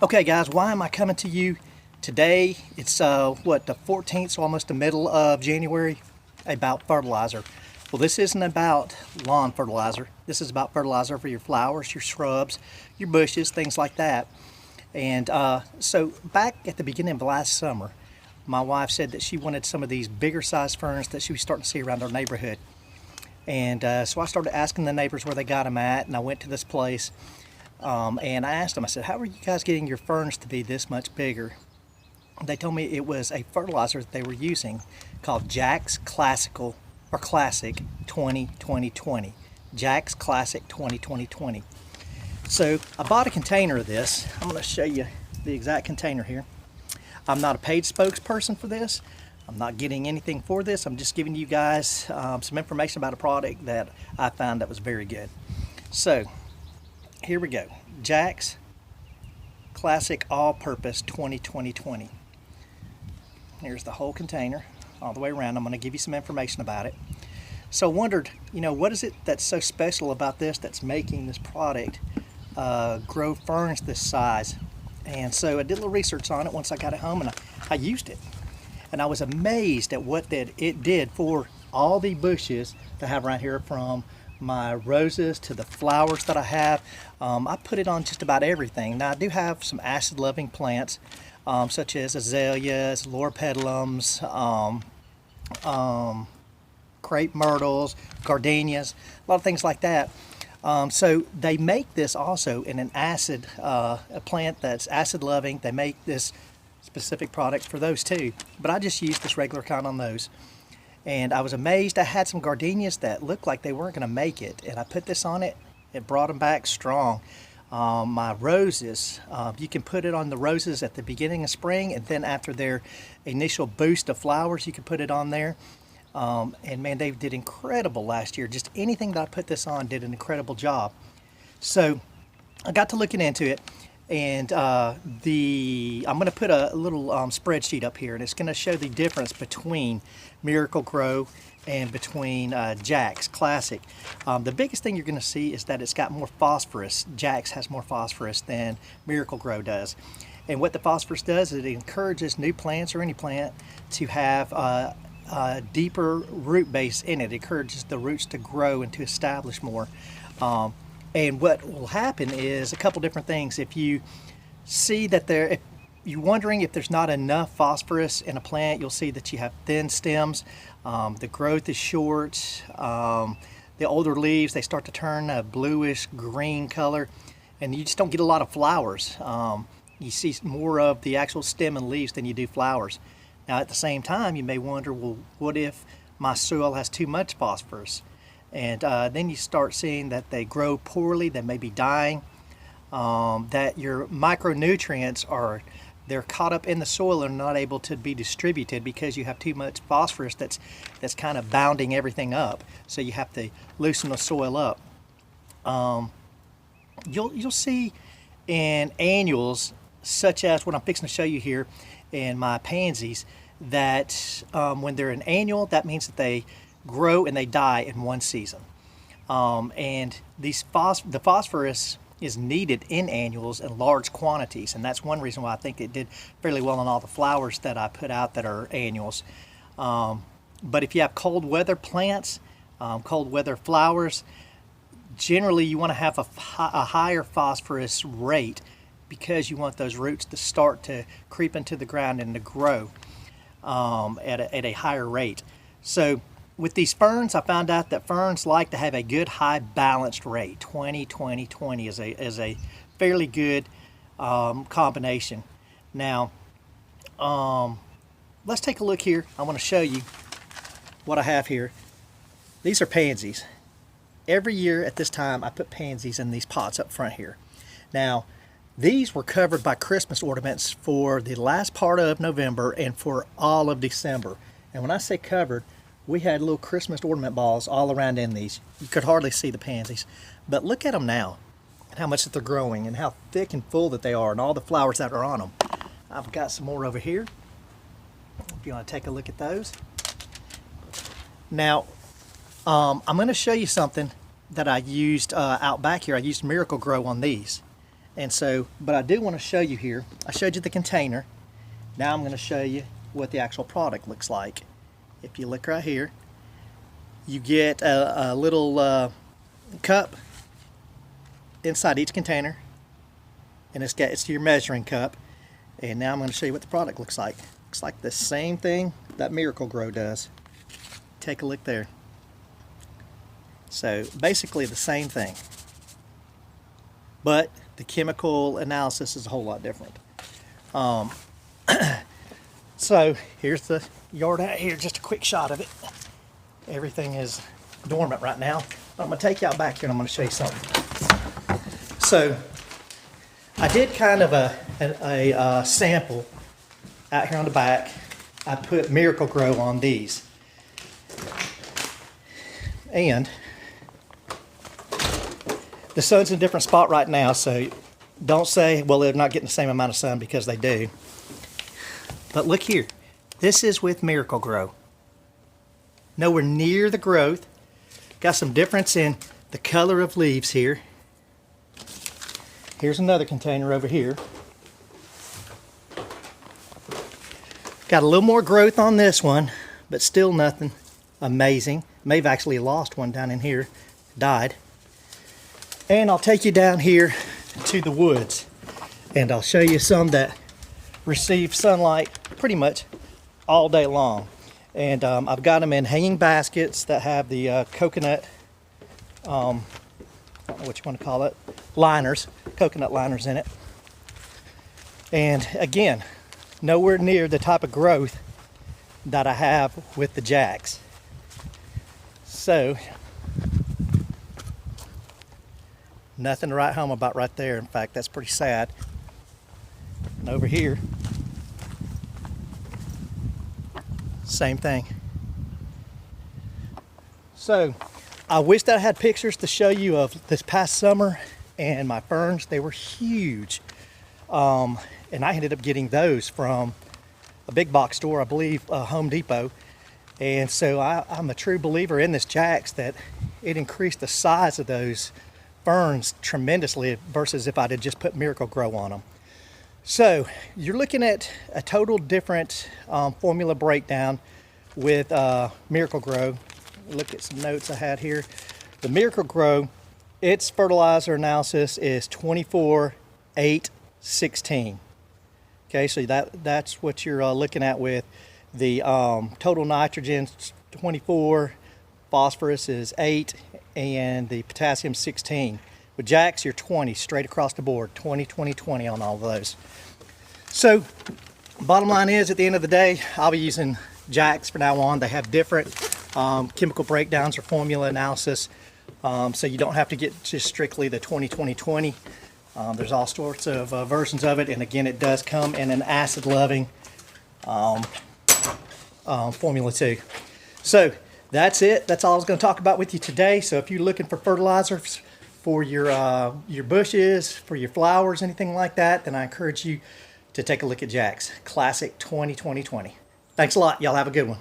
Okay guys, why am I coming to you today? It's what, the 14th, so almost the middle of January, about fertilizer. Well, this isn't about lawn fertilizer. This is about fertilizer for your flowers, your shrubs, your bushes, things like that. And so back at the beginning of last summer, my wife said that she wanted some of these bigger size ferns that she was starting to see around our neighborhood. And so I started asking the neighbors where they got them at, and I went to this place. And I asked them, I said, how are you guys getting your ferns to be this much bigger? They told me it was a fertilizer that they were using called Jack's Classical or Classic 20-20-20. Jack's Classic 20-20-20. So I bought a container of this. I'm going to show you the exact container here. I'm not a paid spokesperson for this. I'm not getting anything for this. I'm just giving you guys some information about a product that I found that was very good. So here we go. Jack's Classic All-Purpose 20-20-20. Here's the whole container all the way around. I'm going to give you some information about it. So I wondered, what is it that's so special about this that's making this product grow ferns this size? And so I did a little research on it once I got it home, and I used it. And I was amazed at what it did for all the bushes that I have around here, from my roses to the flowers that I have. I put it on just about everything. Now I do have some acid loving plants, such as azaleas, loropetalums, crepe myrtles, gardenias, a lot of things like that. So they make this also in an acid, a plant that's acid loving. They make this specific product for those too, but I just used this regular kind on those. And I was amazed. I had some gardenias that looked like they weren't going to make it, and I put this on it. It brought them back strong. My roses, you can put it on the roses at the beginning of spring, and then after their initial boost of flowers, you can put it on there. And man, they did incredible last year. Just anything that I put this on did an incredible job. So I got to looking into it, and I'm going to put a little spreadsheet up here, and it's going to show the difference between Miracle Grow and between Jack's Classic. The biggest thing you're going to see is that it's got more phosphorus. Jack's has more phosphorus than Miracle Grow does. And what the phosphorus does is it encourages new plants, or any plant, to have a deeper root base in it. It encourages the roots to grow and to establish more. And what will happen is a couple different things. If you see that if you're wondering if there's not enough phosphorus in a plant, you'll see that you have thin stems, the growth is short, the older leaves, they start to turn a bluish green color, and you just don't get a lot of flowers. You see more of the actual stem and leaves than you do flowers. Now at the same time, you may wonder, well, what if my soil has too much phosphorus? And then you start seeing that they grow poorly, they may be dying, that your micronutrients they're caught up in the soil and not able to be distributed because you have too much phosphorus that's kind of bounding everything up. So you have to loosen the soil up. You'll see in annuals, such as what I'm fixing to show you here in my pansies, that when they're an annual, that means that they grow and they die in one season. And the phosphorus is needed in annuals in large quantities, and that's one reason why I think it did fairly well on all the flowers that I put out that are annuals. But if you have cold weather plants, cold weather flowers, generally you want to have a higher phosphorus rate, because you want those roots to start to creep into the ground and to grow at a higher rate. So with these ferns, I found out that ferns like to have a good high balanced rate. 20-20-20 is a fairly good combination. Now, let's take a look here. I want to show you what I have here. These are pansies. Every year at this time, I put pansies in these pots up front here. Now, these were covered by Christmas ornaments for the last part of November and for all of December. And when I say covered, we had little Christmas ornament balls all around in these. You could hardly see the pansies. But look at them now, and how much that they're growing, and how thick and full that they are, and all the flowers that are on them. I've got some more over here, if you want to take a look at those. Now, I'm going to show you something that I used out back here. I used Miracle Grow on these. And so, but I do want to show you here. I showed you the container. Now I'm going to show you what the actual product looks like. If you look right here, you get a little cup inside each container, and it's your measuring cup. And now I'm going to show you what the product looks like. Looks like the same thing that Miracle Grow does. Take a look there. So basically the same thing, but the chemical analysis is a whole lot different. So here's the yard out here, just a quick shot of it. Everything is dormant right now. I'm going to take you out back here and I'm going to show you something. So I did kind of a sample out here on the back. I put Miracle Grow on these. And the sun's in a different spot right now, so don't say, well, they're not getting the same amount of sun, because they do. But look here. This is with Miracle Grow. Nowhere near the growth. Got some difference in the color of leaves here. Here's another container over here. Got a little more growth on this one, but still nothing amazing. May have actually lost one down in here. Died. And I'll take you down here to the woods, and I'll show you some that receive sunlight pretty much all day long. And I've got them in hanging baskets that have the coconut, I don't know what you want to call it, liners, coconut liners in it. And again, nowhere near the type of growth that I have with the jacks. So nothing to write home about right there. In fact, that's pretty sad. And over here, same thing. So I wish that I had pictures to show you of this past summer and my ferns. They were huge. And I ended up getting those from a big box store, I believe, Home Depot. And so I'm a true believer in this Jax, that it increased the size of those ferns tremendously versus if I had just put Miracle Grow on them. So you're looking at a total different formula breakdown with Miracle Grow. Look at some notes I had here. The Miracle Grow, its fertilizer analysis is 24, 8, 16. Okay, so that's what you're looking at with the total nitrogen 24, phosphorus is 8, and the potassium 16. With Jax, you're 20 straight across the board, 20, 20, 20 on all of those. So bottom line is, at the end of the day, I'll be using Jax from now on. They have different chemical breakdowns or formula analysis, so you don't have to get just strictly the 20, 20, 20. There's all sorts of versions of it, and again, it does come in an acid-loving formula too. So that's it. That's all I was going to talk about with you today. So if you're looking for fertilizers for your bushes, for your flowers, anything like that, then I encourage you to take a look at Jax Classic 20-20-20. Thanks a lot. Y'all have a good one.